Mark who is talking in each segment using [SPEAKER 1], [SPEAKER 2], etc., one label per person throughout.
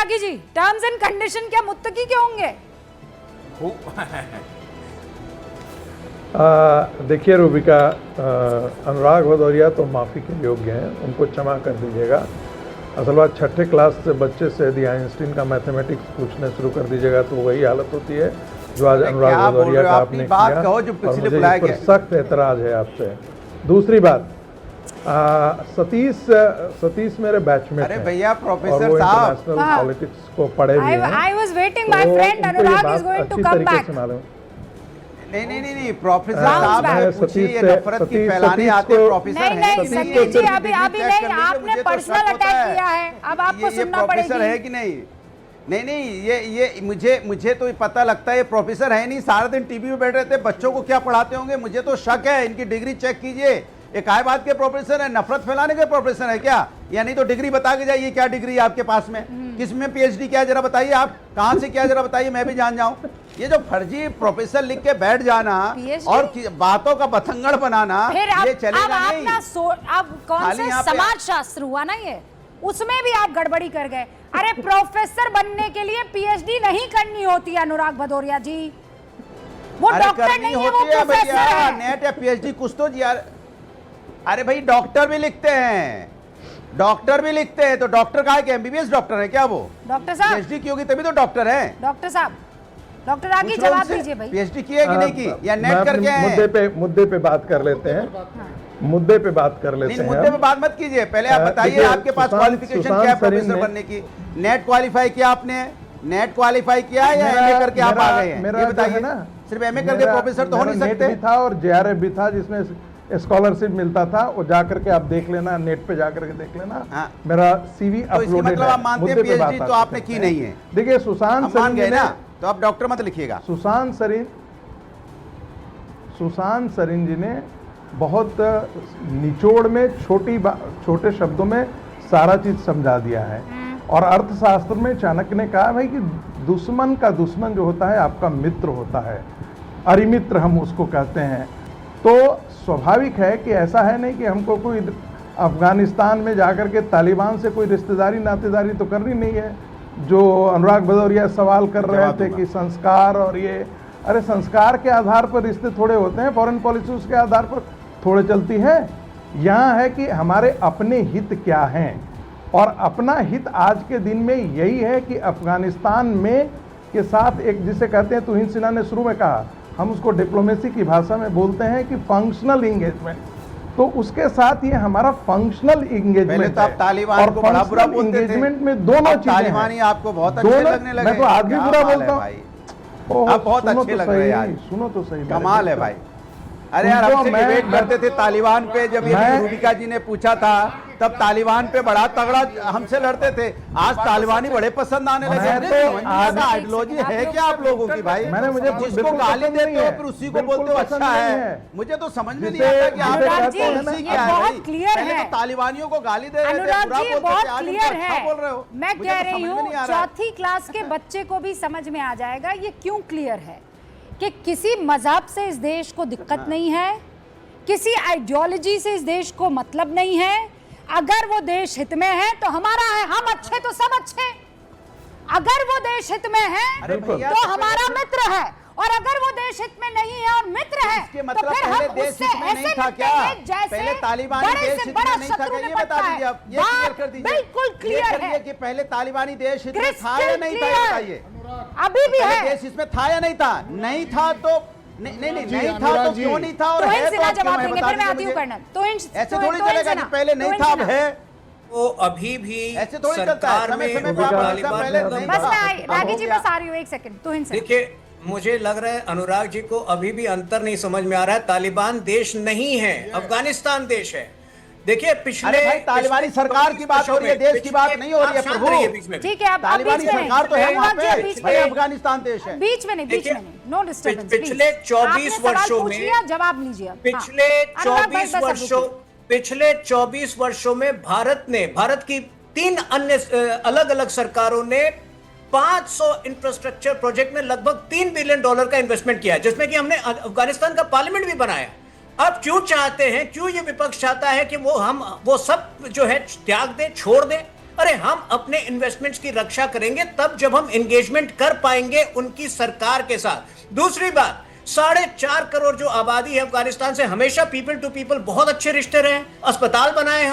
[SPEAKER 1] Ragi ji, terms and condition क्या मुत्तकी के होंगे?
[SPEAKER 2] देखिए रूबिका, अनुराग भदौरिया तो माफ़ी के योग्य हैं, उनको क्षमा कर दीजिएगा। असल बात छठे क्लास से बच्चे से यदि आइंस्टीन का मैथमेटिक्स पूछने शुरू कर दीजिएगा तो वही हालत होती है जो आज अनुराग भदौरिया का आपने किया, और मुझे इस पर सख्त एतराज़ है आपसे। दूसरी बात, सतीश मेरे बैचमेट हैं।
[SPEAKER 3] अरे भैया प्रोफेसर
[SPEAKER 2] और
[SPEAKER 3] साहब,
[SPEAKER 2] इंटरनेशनल पॉलिटिक्स को पढ़े हुए हैं।
[SPEAKER 1] I was waiting, my friend Anurag is going to come back.
[SPEAKER 3] नहीं प्रोफेसर साहब ने पूछी, ये नफरत की फैलाने आते प्रोफेसर हैं।
[SPEAKER 1] नहीं सतीश जी, अभी नहीं, आपने पर्सनल अटैक किया है, अब आपको सुनना पड़ेगी।
[SPEAKER 3] प्रोफेसर है कि नहीं, ये मुझे तो पता लगता है ये प्रोफेसर है नहीं, सारा दिन टीवी में बैठ रहते, बच्चों को क्या पढ़ाते होंगे, मुझे तो शक है। इनकी डिग्री चेक कीजिए, ये काय बात के प्रोफेसर है, नफरत फैलाने के प्रोफेसर है क्या? या नहीं तो डिग्री बता के जाइए, क्या डिग्री है आपके पास में, किसमें पीएचडी किया जरा बताइए, आप कहां से किया जरा बताइए, मैं भी जान जाऊं। ये जो फर्जी प्रोफेसर लिख के बैठ जाना और बातों का बथंगड़ बनाना, ये चलेगा नहीं।
[SPEAKER 1] अब कौन सा समाज शास्त्र हुआ ना ये, उसमें भी आप गड़बड़ी कर गए। अरे प्रोफेसर बनने के लिए पीएचडी नहीं करनी होती अनुराग भदौरिया जी, वो डॉक्टर नहीं है, वो प्रोफेसर है।
[SPEAKER 3] नेट या पीएचडी कुछ तो यार, अरे भाई डॉक्टर भी लिखते हैं, तो डॉक्टर कहा कि एमबीबीएस डॉक्टर है क्या? वो
[SPEAKER 1] डॉक्टर साहब
[SPEAKER 3] पीएचडी की होगी तभी तो डॉक्टर है।
[SPEAKER 1] डॉक्टर साहब, डॉक्टर आगे जवाब दीजिए भाई।
[SPEAKER 3] पीएचडी की है कि नहीं की, या नेट करके आए?
[SPEAKER 2] मुद्दे पे बात कर लेते हैं, मुद्दे पे बात कर लेते हैं।
[SPEAKER 3] मुद्दे पे बात मत कीजिए, पहले आप बताइए आपके पास क्वालिफिकेशन क्या है प्रोफेसर बनने की? नेट क्वालिफाई किया आपने? नेट क्वालिफाई किया या एमए करके आप आ गए हैं? ये बताइए ना, सिर्फ एमए करके प्रोफेसर तो हो नहीं सकते।
[SPEAKER 2] नेट भी था और जेआरएफ भी था जिसमें स्कॉलरशिप मिलता था, वो जाकर के आप देख लेना, नेट पे जाकर के देख लेना। मेरा सीवी अपलोडेड है।
[SPEAKER 3] मतलब आप मानते हैं पीएचडी तो आपने की नहीं है?
[SPEAKER 2] देखिए सुशांत सरिन जी ने,
[SPEAKER 3] तो आप डॉक्टर मत लिखिएगा।
[SPEAKER 2] सुशांत सरिन जी ने बहुत निचोड़ में छोटे शब्दों में सारा चीज समझा दिया है। और अर्थशास्त्र में चाणक्य ने कहा भाई कि दुश्मन का दुश्मन जो होता है आपका मित्र होता है, अरिमित्र हम उसको कहते हैं। तो स्वाभाविक है कि ऐसा है नहीं कि हमको कोई अफगानिस्तान में जाकर के तालिबान से कोई रिश्तेदारी नातेदारी तो करनी नहीं है। जो अनुराग भदौरिया सवाल कर रहे थे कि संस्कार और ये, अरे संस्कार के आधार पर रिश्ते थोड़े होते हैं, फॉरेन पॉलिसी उसके आधार पर थोड़े चलती है। यहाँ है कि हमारे अपने हित क्या हैं, और अपना हित आज के दिन में यही है कि अफगानिस्तान में के साथ एक, जिसे कहते हैं तुहिन सिन्हा ने शुरू में कहा, हम उसको डिप्लोमेसी की भाषा में बोलते हैं कि फंक्शनल इंगेजमेंट, तो उसके साथ ये हमारा फंक्शनल इंगेजमेंट
[SPEAKER 3] तो आप तालिबान को बड़ा बुरा बोलते थे।
[SPEAKER 2] इंगेजमेंट में दोनों चीजें हैं।
[SPEAKER 3] तालिबानी आपको बहुत अच्छे लगने लगे।
[SPEAKER 2] मैं तो आज भी बुरा बोलता हूँ,
[SPEAKER 3] आप बहुत अच्छे लग रहे हैं,
[SPEAKER 2] सुनो तो सही,
[SPEAKER 3] कमाल है भाई। अरे यार हमसे डिबेट करते थे तालिबान पे, जब ये रूबिका जी ने पूछा था तब तालिबान पे बड़ा तगड़ा हमसे लड़ते थे, आज तालिबानी बड़े पसंद आने लगे। तो आइडियोलॉजी है क्या आप लोगों की भाई?
[SPEAKER 2] मुझे
[SPEAKER 3] जिसको गाली देते हो फिर उसी को बोलते हो अच्छा है। मुझे तो समझ में नहीं आता कि आप क्या है।
[SPEAKER 1] बहुत क्लियर है,
[SPEAKER 3] तालिबानियों को गाली दे रहे थे,
[SPEAKER 1] अनुराग जी बहुत क्लियर है।
[SPEAKER 3] बोल रहे हो,
[SPEAKER 1] मैं कह रही हूँ चौथी क्लास के बच्चे को भी समझ में आ जाएगा ये क्यों क्लियर है कि किसी मजहब से इस देश को दिक्कत नहीं है, किसी आइडियोलॉजी से इस देश को मतलब नहीं है। अगर वो देश हित में है तो हमारा है, हम अच्छे तो सब अच्छे। अगर वो देश हित में है तो हमारा मित्र है, और अगर वो देश हित में नहीं है और मित्र है तो फिर हम उससे ऐसे निपटेंगे जैसे बड़े से बड़ा शत्रु निपटता है। बात बिल्कुल क्लियर है
[SPEAKER 3] कि पहले तालिबानी देश हित में था या नहीं था, बताइए।
[SPEAKER 1] अभी भी है
[SPEAKER 3] देश इसमें था या नहीं था? नहीं था तो नहीं था तो क्यों नहीं था, और है तो
[SPEAKER 1] जवाब देंगे। फिर मैं आती हूँ कर्नल। तो
[SPEAKER 3] ऐसे थोड़ी चलेगा कि पहले नहीं था अब है।
[SPEAKER 4] वो अभी भी
[SPEAKER 3] ऐसे थोड़ी चलता है, समय समय पर पहले नहीं था।
[SPEAKER 1] बस मैं रागी जी बस आ रही हूँ, एक सेकंड। तो
[SPEAKER 4] देखिए, मुझे लग रहा है अनुराग जी को अभी भी अंतर नहीं समझ में आ रहा है। तालिबान देश नहीं है, अफगानिस्तान देश है। देखिए पिछले
[SPEAKER 3] तालिबानी सरकार की बात हो रही है, देश की बात नहीं हो रही है प्रभु।
[SPEAKER 1] ठीक है,
[SPEAKER 3] तालिबानी सरकार तो है वहाँ पे, अफगानिस्तान देश है।
[SPEAKER 1] बीच में नहीं, नो डिस्टर्बेंस।
[SPEAKER 4] पिछले 24 वर्षों में,
[SPEAKER 1] जवाब लीजिए।
[SPEAKER 4] पिछले 24 वर्षों में भारत की 3 अन्य अलग अलग सरकारों ने 500 इंफ्रास्ट्रक्चर प्रोजेक्ट में लगभग $3 बिलियन का इन्वेस्टमेंट किया, जिसमें कि हमने अफगानिस्तान का पार्लियामेंट भी बनाया। अब क्यों चाहते हैं, क्यों ये विपक्ष चाहता है कि वो सब जो है त्याग दे, छोड़ दे, अरे हम अपने इन्वेस्टमेंट्स की रक्षा करेंगे तब जब हम एंगेजमेंट कर पाएंगे उनकी सरकार के साथ। दूसरी बात, 4.5 करोड़ जो आबादी है अफगानिस्तान से, हमेशा पीपल टू पीपल बहुत अच्छे रिश्ते रहे, अस्पताल बनाए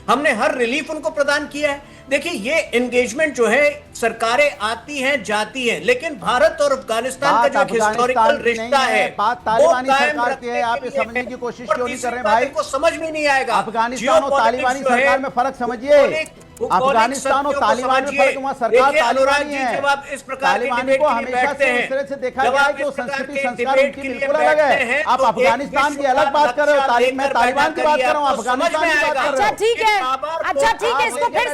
[SPEAKER 4] हमने हर रिलीफ उनको प्रदान किया है। देखिए ये एंगेजमेंट जो है, सरकारें आती हैं जाती हैं, लेकिन भारत और अफगानिस्तान का जो हिस्टोरिकल रिश्ता है
[SPEAKER 3] बात तालिबानी सरकार की है। आप ये समझने की कोशिश क्यों नहीं कर रहे भाई?
[SPEAKER 4] को समझ में नहीं आएगा।
[SPEAKER 3] अफगानिस्तान और तालिबानी सरकार में फर्क समझिए। अफगानिस्तान और तालिबान में फर्क, वहां सरकार तालिबानी है।
[SPEAKER 4] जब आप इस प्रकार की
[SPEAKER 3] तालिबान
[SPEAKER 4] डिबेट
[SPEAKER 3] को
[SPEAKER 4] के लिए
[SPEAKER 3] हमेशा
[SPEAKER 4] बैठते
[SPEAKER 3] से
[SPEAKER 4] हैं,
[SPEAKER 3] इस तरह से देखा
[SPEAKER 4] जब
[SPEAKER 3] गया है
[SPEAKER 4] आप
[SPEAKER 3] कि
[SPEAKER 4] इस
[SPEAKER 3] वो
[SPEAKER 4] प्रकार
[SPEAKER 3] संस्कृति
[SPEAKER 4] के
[SPEAKER 3] संस्कार
[SPEAKER 4] डिबेट
[SPEAKER 3] उनकी
[SPEAKER 4] के लिए
[SPEAKER 3] बिल्कुल अलग
[SPEAKER 4] बैठते
[SPEAKER 3] है।
[SPEAKER 4] हैं,
[SPEAKER 3] आप
[SPEAKER 4] तो एक
[SPEAKER 3] अफगानिस्तान की
[SPEAKER 4] विश्व
[SPEAKER 3] अलग
[SPEAKER 4] का
[SPEAKER 3] बात कर रहे हो,
[SPEAKER 4] नक्शा
[SPEAKER 3] मैं
[SPEAKER 4] लेकर
[SPEAKER 3] तालिबान की
[SPEAKER 4] बैठा
[SPEAKER 3] बात कर रहा हूँ,
[SPEAKER 4] करिए, आपको
[SPEAKER 3] अफगानिस्तान
[SPEAKER 4] समझ में
[SPEAKER 3] की बात
[SPEAKER 4] आएगा।
[SPEAKER 3] कर रहे
[SPEAKER 1] अच्छा
[SPEAKER 3] हो।
[SPEAKER 1] ठीक है, अच्छा ठीक है, इसको फिर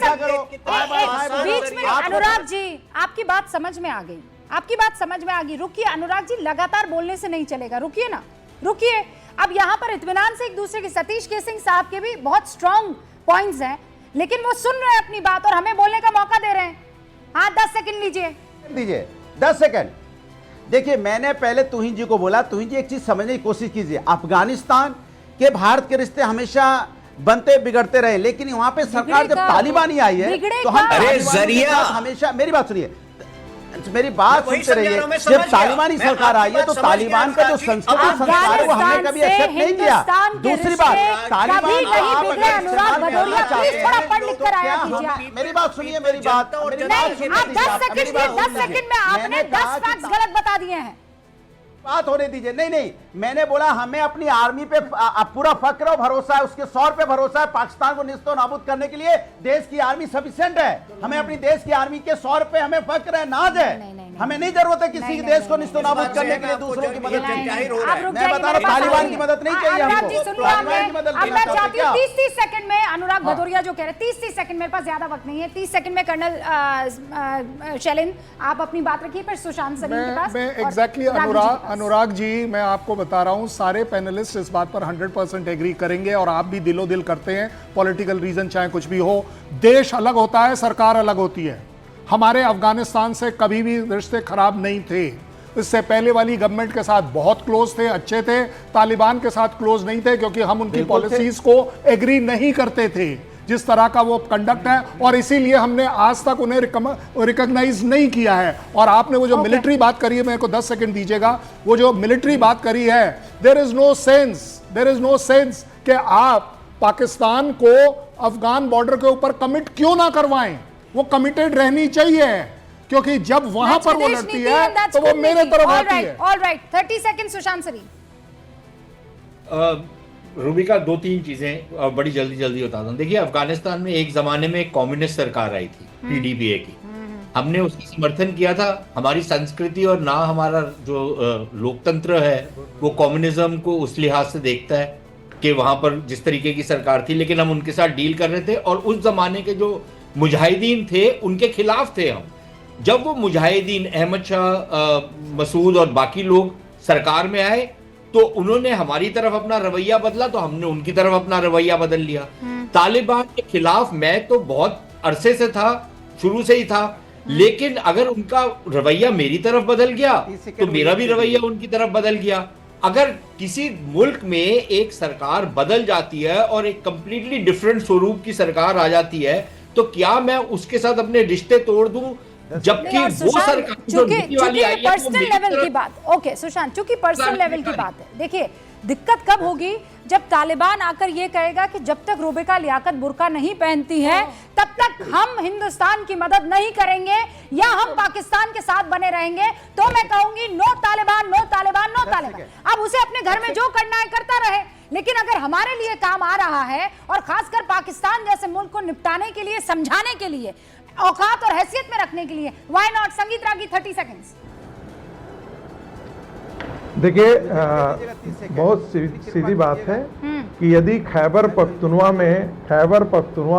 [SPEAKER 3] बीच
[SPEAKER 1] बीच में अनुराग जी, आपकी बात समझ में आ गई, आपकी बात समझ में आ गई। रुकिए अनुराग जी, लगातार बोलने से नहीं चलेगा, रुकिए ना, रुकिए। अब यहाँ पर इत्मीनान से एक दूसरे के, सतीश केसिंग साहब के भी बहुत स्ट्रॉन्ग पॉइंट्स हैं, लेकिन वो सुन रहे हैं अपनी बात और हमें बोलने का मौका दे रहे हैं। हाँ 10 सेकंड लीजिए
[SPEAKER 3] 10 सेकंड। देखिए मैंने पहले तुहिन जी को बोला, तुहिन जी एक चीज समझने की कोशिश कीजिए, अफगानिस्तान के भारत के रिश्ते हमेशा बनते बिगड़ते रहे, लेकिन वहां पे सरकार जब तालिबानी आई है तो हम हमेशा, मेरी बात सुनिए, मेरी बात सुनते रहिए, जब तालिबानी सरकार आई है तो तालिबान का जो संस्कृति संस्कार है वो हमने कभी एक्सेप्ट नहीं किया। दूसरी बात, तालिबान मेरी बात सुनिए, मेरी बात
[SPEAKER 1] 10 सेकंड में आपने 10 फैक्ट्स गलत बता दिए हैं।
[SPEAKER 3] बात होने दीजिए। नहीं, मैंने बोला हमें अपनी आर्मी पे पूरा फक्र और भरोसा है, उसके सौर पे भरोसा है। पाकिस्तान को निस्तो नाबूद करने के लिए देश की आर्मी सफिशिएंट है, हमें अपनी देश की आर्मी के सौर पे हमें फक्र है, नाज है। हमें नहीं जरूरत है किसी देश को निस्तो नाबूद करने के लिए दूसरों की मदद चाहिए। मैं बता रहा हूं तालिबान की मदद नहीं चाहिए हमको, तालिबान की मदद
[SPEAKER 1] अब मैं चाहती हूं 30 सेकंड में अनुराग भदौरिया जो कह रहे हैं, 30 सेकंड, मेरे पास ज्यादा वक्त नहीं है, 30 सेकंड में कर्नल शैलेंद्र आप अपनी बात रखिए, फिर सुशांत सलीम के पास।
[SPEAKER 5] मैं एग्जैक्टली अनुराग जी, मैं आपको बता रहा हूं, सारे पैनलिस्ट इस बात पर 100% एग्री करेंगे और आप भी दिलो दिल करते हैं। पॉलिटिकल रीजन चाहे कुछ भी हो, देश अलग होता है, सरकार अलग होती है। हमारे अफगानिस्तान से कभी भी रिश्ते खराब नहीं थे। इससे पहले वाली गवर्नमेंट के साथ बहुत क्लोज थे, अच्छे थे। तालिबान के साथ क्लोज नहीं थे क्योंकि हम उनकी पॉलिसीज को एग्री नहीं करते थे, जिस तरह का वो कंडक्ट है, और इसीलिए हमने आज तक उन्हें रिकॉग्नाइज नहीं किया है। और आपने वो जो मिलिट्री बात करी है, मेरे को 10 सेकंड दीजिएगा, वो जो मिलिट्री बात करी है, देयर इज नो सेंस कि आप पाकिस्तान को अफगान बॉर्डर के ऊपर कमिट क्यों ना करवाएं। वो कमिटेड रहनी चाहिए, क्योंकि जब वहां पर वो लड़ती है तो वो मेरे तरफ आती है।
[SPEAKER 1] Alright 30 second Sushant Salim.
[SPEAKER 6] रूबिका, 2-3 चीजें बड़ी जल्दी बता दूं। देखिए, अफगानिस्तान में एक जमाने में एक कम्युनिस्ट सरकार आई थी, पीडीपीए की। हमने उसका समर्थन किया था। हमारी संस्कृति और ना हमारा जो लोकतंत्र है वो कम्युनिज्म को उस लिहाज से देखता है कि वहां पर जिस तरीके की सरकार थी, लेकिन हम उनके साथ डील कर रहे थे। और उस जमाने के जो मुजाहिदीन थे उनके खिलाफ थे हम। जब वो मुजाहिदीन, अहमद शाह, मसूद और बाकी लोग सरकार में आए तो उन्होंने हमारी तरफ अपना रवैया बदला, तो हमने उनकी तरफ अपना रवैया बदल लिया। तालिबान के खिलाफ मैं तो बहुत अरसे से था, शुरू से ही था, लेकिन अगर उनका रवैया मेरी तरफ बदल गया तो मेरा भी रवैया उनकी तरफ बदल गया। अगर किसी मुल्क में एक सरकार बदल जाती है और एक कंप्लीटली डिफरेंट स्वरूप की सरकार आ जाती है, तो क्या मैं उसके साथ अपने रिश्ते तोड़ दूं? जबकि वो सरकार जो नीति वाली आई है,
[SPEAKER 1] पर्सनल लेवल की बात, ओके सुशांत, चूंकि पर्सनल लेवल की बात है, देखिए दिक्कत कब होगी जब तालिबान आकर ये कहेगा कि जब तक रूबिका लियाकत बुर्का नहीं पहनती है तब तक हम हिंदुस्तान की मदद नहीं करेंगे या हम पाकिस्तान के साथ बने रहेंगे। तो मैं कहूंगी no Taliban, no Taliban, no Taliban. अब उसे अपने घर में जो करना है करता रहे, लेकिन अगर हमारे लिए काम आ रहा है और खासकर पाकिस्तान जैसे मुल्क को निपटाने के लिए, समझाने के लिए, औकात और हैसियत में रखने के लिए, व्हाई नॉट? संगीत रागी 30 सेकंड्स।
[SPEAKER 2] देखिए बहुत सीधी बात है कि यदि खैबर पख्तूनवा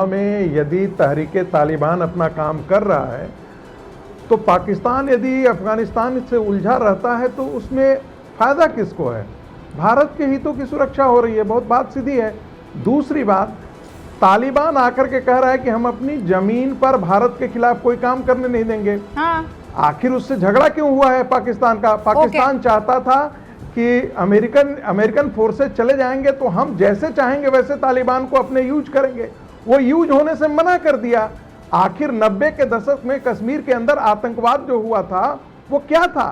[SPEAKER 2] में यदि तहरीके तालिबान अपना काम कर रहा है तो पाकिस्तान यदि अफगानिस्तान से उलझा रहता है तो उसमें फायदा किसको है? भारत के हितों की सुरक्षा हो रही है, बहुत बात सीधी है। दूसरी बात, तालिबान आकर के कह रहा है कि हम अपनी जमीन पर भारत के खिलाफ कोई काम करने नहीं देंगे।
[SPEAKER 1] हाँ।
[SPEAKER 2] आखिर उससे झगड़ा क्यों हुआ है पाकिस्तान का? पाकिस्तान चाहता था कि अमेरिकन फोर्सेस चले जाएंगे तो हम जैसे चाहेंगे वैसे तालिबान को अपने यूज करेंगे। वो यूज होने से मना कर दिया। आखिर 90 के दशक में कश्मीर के अंदर आतंकवाद जो हुआ था वो क्या था?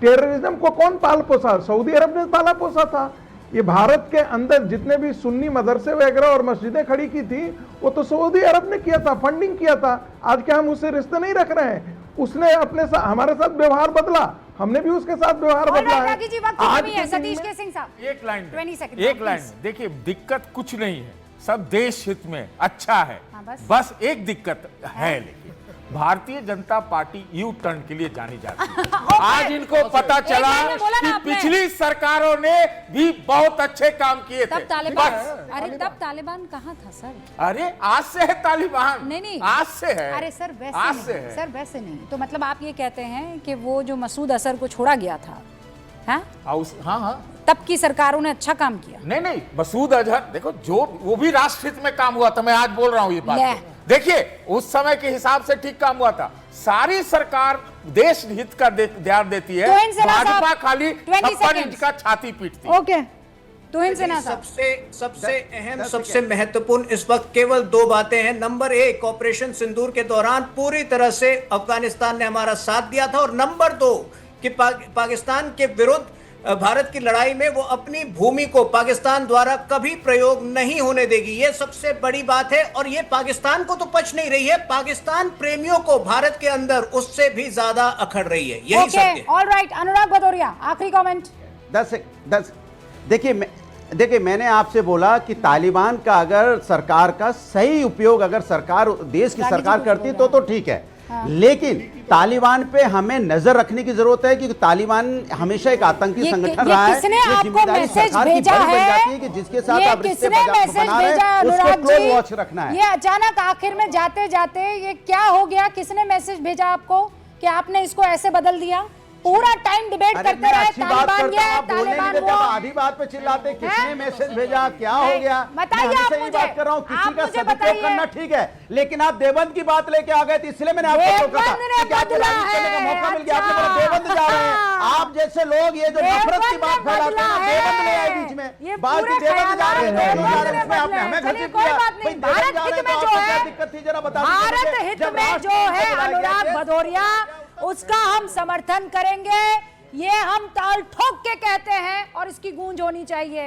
[SPEAKER 2] टेररिज्म को कौन पाल पोसा? सऊदी अरब ने पाला पोसा था। ये भारत के अंदर जितने भी सुन्नी मदरसे वगैरह और मस्जिदें खड़ी की थी वो तो सऊदी अरब ने किया था, फंडिंग किया था। आज क्या हम उससे रिश्ते नहीं रख रहे हैं? उसने अपने साथ हमारे साथ व्यवहार बदला, हमने भी उसके साथ व्यवहार बदला है।
[SPEAKER 1] रागी जी, वक्त की कमी है। सतीश के सिंह साहब
[SPEAKER 7] एक लाइन
[SPEAKER 1] 20 सेकंड,
[SPEAKER 7] एक लाइन देखिए, दिक्कत कुछ नहीं है, सब देश हित में अच्छा है।
[SPEAKER 1] हाँ,
[SPEAKER 7] बस एक दिक्कत है, लेकिन Bharatiya Janata party U turn के लिए जानी जाती है। आज इनको पता चला
[SPEAKER 1] लाइन में बोला ना
[SPEAKER 7] कि
[SPEAKER 1] आपने।
[SPEAKER 7] पिछली सरकारों ने भी बहुत अच्छे काम किए थे।
[SPEAKER 1] तब तालिबान,
[SPEAKER 7] बस,
[SPEAKER 1] अरे तब तालिबान कहाँ था सर?
[SPEAKER 7] अरे आज से है तालिबान,
[SPEAKER 1] नहीं
[SPEAKER 7] आज से है।
[SPEAKER 1] अरे सर वैसे
[SPEAKER 7] आज
[SPEAKER 1] नहीं,
[SPEAKER 7] से है।
[SPEAKER 1] सर वैसे नहीं। तो मतलब आप ये कहते हैं कि वो जो मसूद अजहर को छोड़ा गया था, हाँ,
[SPEAKER 7] हाँ,
[SPEAKER 1] तब की सरकारों ने अच्छा काम किया।
[SPEAKER 7] नहीं, मसूद अजहर देखो, जो वो भी राष्ट्र हित में काम हुआ था। मैं आज बोल रहा हूं ये बात
[SPEAKER 1] ले।
[SPEAKER 7] देखिए, उस समय के हिसाब से ठीक काम हुआ था। सारी सरकार देश हित का ध्यान देती है,
[SPEAKER 1] तुहिन सिन्हा साहब,
[SPEAKER 7] भाजपा खाली
[SPEAKER 1] 20
[SPEAKER 7] छप्पन
[SPEAKER 1] seconds।
[SPEAKER 7] इंच का छाती पीटती है।
[SPEAKER 1] ओके, तुहिन सिन्हा साहब।
[SPEAKER 4] सबसे अहम, सबसे महत्वपूर्ण इस वक्त केवल दो बातें हैं। नंबर एक, ऑपरेशन सिंदूर के दौरान पूरी तरह से अफगानिस्तान ने हमारा साथ दिया था, और नंबर दो कि पाकिस्तान के विरुद्ध भारत की लड़ाई में वो अपनी भूमि को पाकिस्तान द्वारा कभी प्रयोग नहीं होने देगी। ये सबसे बड़ी बात है, और ये पाकिस्तान को तो पच नहीं रही है, पाकिस्तान प्रेमियों को भारत के अंदर उससे भी ज्यादा अखड़ रही है। यही सत्य है।
[SPEAKER 1] ऑलराइट, अनुराग भदौरिया, आखिरी कमेंट।
[SPEAKER 3] 10 देखिए मैंने आपसे बोला कि तालिबान का अगर सरकार का सही उपयोग अगर सरकार देश की सरकार करती तो ठीक है। लेकिन तालिबान पे हमें नजर रखने की जरूरत है, क्योंकि तालिबान हमेशा एक आतंकी संगठन रहा है।
[SPEAKER 1] किसने
[SPEAKER 3] ये
[SPEAKER 1] आपको
[SPEAKER 3] जिम्मेदारी
[SPEAKER 1] मैसेज
[SPEAKER 3] सरकार की
[SPEAKER 1] भेजा
[SPEAKER 3] बन जाती
[SPEAKER 1] है?
[SPEAKER 3] कि जिसके साथ
[SPEAKER 1] ये
[SPEAKER 3] आप रिश्ते
[SPEAKER 1] किसने मैसेज
[SPEAKER 3] बना रहे
[SPEAKER 1] भेजा
[SPEAKER 3] हैं, उसको
[SPEAKER 1] अनुराग
[SPEAKER 3] क्लोज
[SPEAKER 1] जी?
[SPEAKER 3] वॉच रखना है।
[SPEAKER 1] ये अचानक आखिर में जाते जाते ये क्या हो गया? किसने मैसेज भेजा आपको कि आपने इसको ऐसे बदल दिया? पूरा टाइम डिबेट
[SPEAKER 3] अरे
[SPEAKER 1] करते
[SPEAKER 3] मैं
[SPEAKER 1] रहे,
[SPEAKER 3] अच्छी बात
[SPEAKER 1] तालिबान
[SPEAKER 3] करता
[SPEAKER 1] ये,
[SPEAKER 3] हूं, आप बोलने नहीं
[SPEAKER 1] तालिबान
[SPEAKER 3] देते, आप
[SPEAKER 1] वो।
[SPEAKER 3] आधी बात पे चिल्लाते, किसने
[SPEAKER 1] हैं?
[SPEAKER 3] मैसेज भेजा, क्या हो गया?
[SPEAKER 1] बताइए
[SPEAKER 3] मैं
[SPEAKER 1] आप
[SPEAKER 3] हमेशा
[SPEAKER 1] मुझे।
[SPEAKER 3] ये बात कर रहा हूं, किसी
[SPEAKER 1] आप
[SPEAKER 3] का
[SPEAKER 1] मुझे
[SPEAKER 3] सदुपयोग
[SPEAKER 1] बताइए।
[SPEAKER 3] करना ठीक है, लेकिन आप देवबंद की बात लेके आ गए थे, इसलिए मैंने आपको रोका था
[SPEAKER 1] देवबंद ने
[SPEAKER 3] कि आपको
[SPEAKER 1] बदला
[SPEAKER 3] राजनीति करने का
[SPEAKER 1] है।
[SPEAKER 3] मौका मिल गया। आपने बोला देवबंद जा रहे हैं।
[SPEAKER 1] अच्छा।
[SPEAKER 3] आप जैसे लोग ये जो नफरत की बात
[SPEAKER 1] देवबंद ने
[SPEAKER 3] फैलाते हैं,
[SPEAKER 1] बदला
[SPEAKER 3] देवबंद ले आए
[SPEAKER 1] है।
[SPEAKER 3] बीच में,
[SPEAKER 1] ये
[SPEAKER 3] बात
[SPEAKER 1] पूरे
[SPEAKER 3] की देवबंद जा रहे हैं,
[SPEAKER 1] ख्यालात
[SPEAKER 3] देवबंद जा रहे हैं,
[SPEAKER 1] देवबंद ने
[SPEAKER 3] इसमें आपने हमें
[SPEAKER 1] बदले।
[SPEAKER 3] घसीट
[SPEAKER 1] कोई
[SPEAKER 3] दिया।
[SPEAKER 1] बात नहीं,
[SPEAKER 3] भाई देवबंद
[SPEAKER 1] भारत
[SPEAKER 3] जा रहे
[SPEAKER 1] हित
[SPEAKER 3] हैं,
[SPEAKER 1] में
[SPEAKER 3] तो
[SPEAKER 1] जो
[SPEAKER 3] आपको क्या
[SPEAKER 1] है,
[SPEAKER 3] दिक्कत थी, जरा बता दीजिए
[SPEAKER 1] भारत
[SPEAKER 3] मुझे।
[SPEAKER 1] हित
[SPEAKER 3] जब
[SPEAKER 1] में
[SPEAKER 3] राष्ट्र
[SPEAKER 1] जो
[SPEAKER 3] हित
[SPEAKER 1] है
[SPEAKER 3] को बुलाया गया
[SPEAKER 1] अनुराग
[SPEAKER 3] है,
[SPEAKER 1] भदौरिया, उसका हम समर्थन करेंगे। ये हम ताल ठोक के कहते हैं, और इसकी गूंज होनी चाहिए।